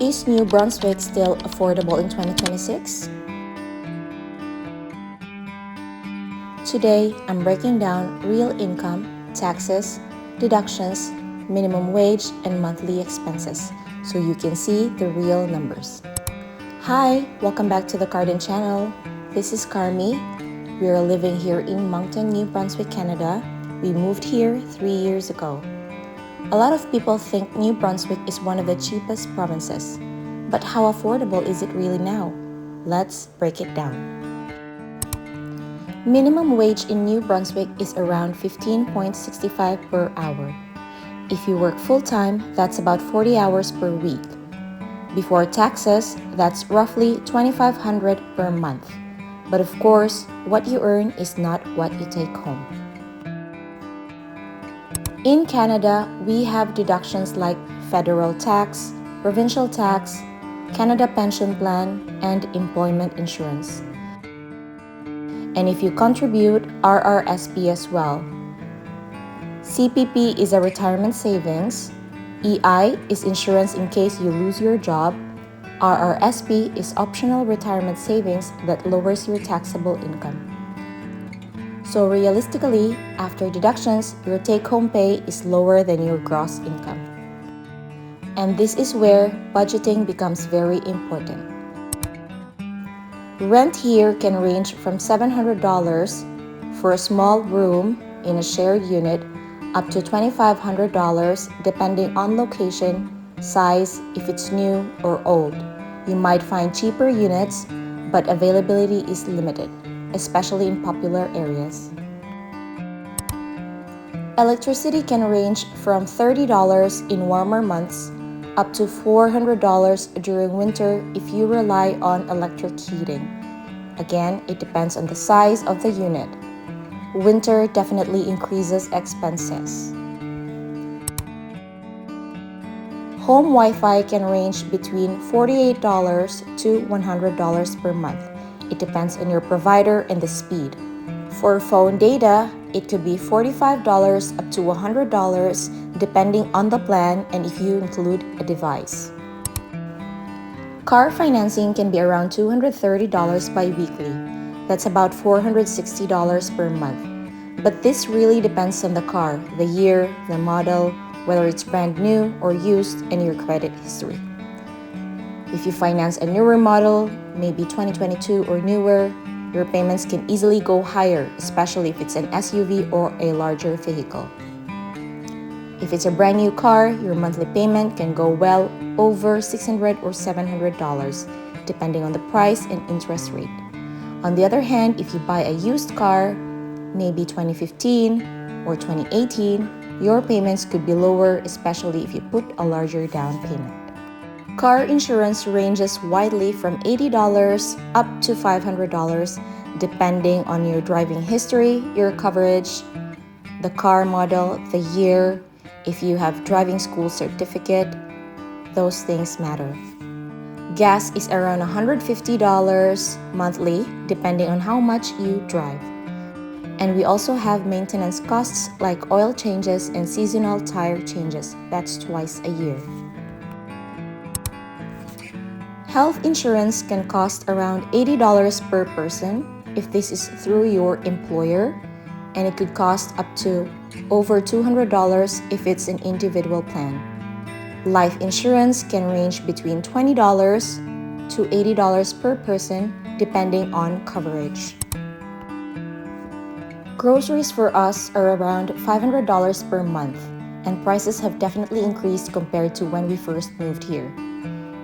Is New Brunswick still affordable in 2026? Today, I'm breaking down real income, taxes, deductions, minimum wage, and monthly expenses so you can see the real numbers. Hi, welcome back to the Garden channel. This is Carmi. We are living here in Moncton, New Brunswick, Canada. We moved here 3 years ago. A lot of people think New Brunswick is one of the cheapest provinces. But how affordable is it really now? Let's break it down. Minimum wage in New Brunswick is around 15.65 per hour. If you work full-time, that's about 40 hours per week. Before taxes, that's roughly 2,500 per month. But of course, what you earn is not what you take home. In Canada, we have deductions like federal tax, provincial tax, Canada Pension Plan, and employment insurance. And if you contribute, RRSP as well. CPP is a retirement savings. EI is insurance in case you lose your job. RRSP is optional retirement savings that lowers your taxable income. So realistically, after deductions, your take-home pay is lower than your gross income. And this is where budgeting becomes very important. Rent here can range from $700 for a small room in a shared unit up to $2,500 depending on location, size, if it's new or old. You might find cheaper units, but availability is limited, especially in popular areas. Electricity can range from $30 in warmer months up to $400 during winter if you rely on electric heating. Again, it depends on the size of the unit. Winter definitely increases expenses. Home Wi-Fi can range between $48 to $100 per month. It depends on your provider and the speed. For phone data, it could be $45 up to $100 depending on the plan and if you include a device. Car financing can be around $230 bi-weekly. That's about $460 per month. But this really depends on the car, the year, the model, whether it's brand new or used, and your credit history. If you finance a newer model, maybe 2022 or newer, your payments can easily go higher, especially if it's an SUV or a larger vehicle. If it's a brand new car, your monthly payment can go well over $600 or $700, depending on the price and interest rate. On the other hand, if you buy a used car, maybe 2015 or 2018, your payments could be lower, especially if you put a larger down payment. Car insurance ranges widely from $80 up to $500, depending on your driving history, your coverage, the car model, the year, if you have driving school certificate, those things matter. Gas is around $150 monthly, depending on how much you drive. And we also have maintenance costs like oil changes and seasonal tire changes. That's twice a year. Health insurance can cost around $80 per person if this is through your employer, and it could cost up to over $200 if it's an individual plan. Life insurance can range between $20 to $80 per person depending on coverage. Groceries for us are around $500 per month, and prices have definitely increased compared to when we first moved here.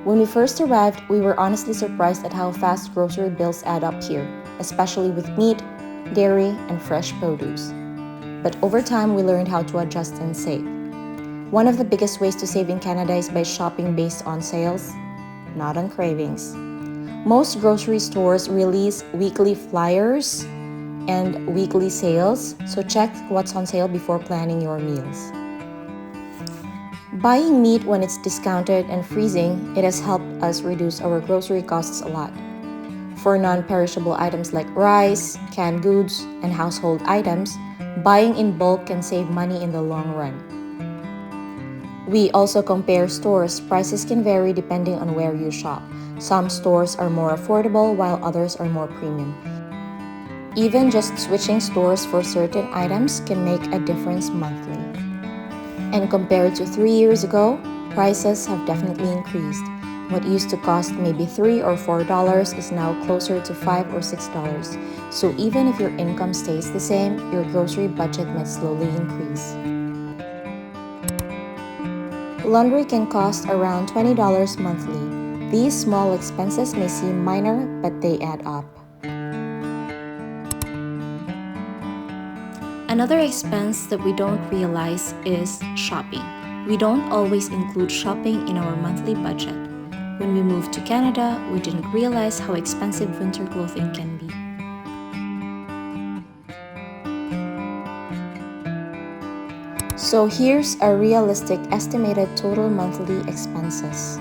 When we first arrived, we were honestly surprised at how fast grocery bills add up here, especially with meat, dairy, and fresh produce. But over time, we learned how to adjust and save. One of the biggest ways to save in Canada is by shopping based on sales, not on cravings. Most grocery stores release weekly flyers and weekly sales, so check what's on sale before planning your meals. Buying meat when it's discounted and freezing, it has helped us reduce our grocery costs a lot. For non-perishable items like rice, canned goods, and household items, buying in bulk can save money in the long run. We also compare stores. Prices can vary depending on where you shop. Some stores are more affordable while others are more premium. Even just switching stores for certain items can make a difference monthly. And compared to 3 years ago, prices have definitely increased. What used to cost maybe $3 or $4 is now closer to $5 or $6. So even if your income stays the same, your grocery budget might slowly increase. Laundry can cost around $20 monthly. These small expenses may seem minor, but they add up. Another expense that we don't realize is shopping. We don't always include shopping in our monthly budget. When we moved to Canada, we didn't realize how expensive winter clothing can be. So here's a realistic estimated total monthly expenses.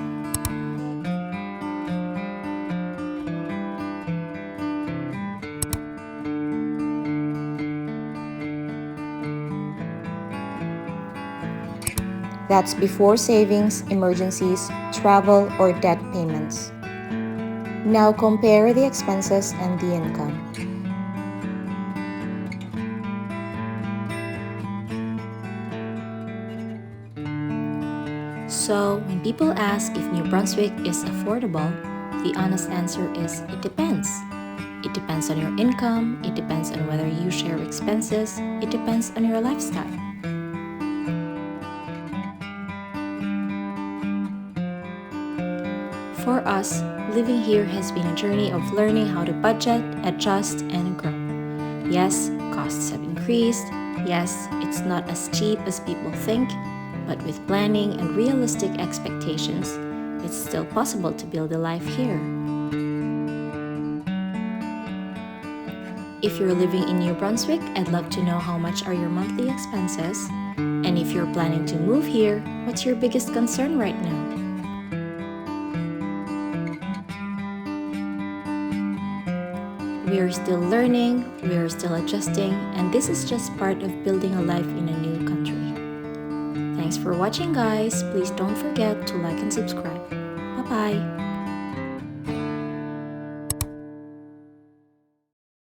That's before savings, emergencies, travel, or debt payments. Now compare the expenses and the income. So, when people ask if New Brunswick is affordable, the honest answer is it depends. It depends on your income, it depends on whether you share expenses, it depends on your lifestyle. For us, living here has been a journey of learning how to budget, adjust, and grow. Yes, costs have increased. Yes, it's not as cheap as people think, but with planning and realistic expectations, it's still possible to build a life here. If you're living in New Brunswick, I'd love to know how much are your monthly expenses. And if you're planning to move here, what's your biggest concern right now? We are still learning, we are still adjusting, and this is just part of building a life in a new country. Thanks for watching, guys. Please don't forget to like and subscribe. Bye-bye.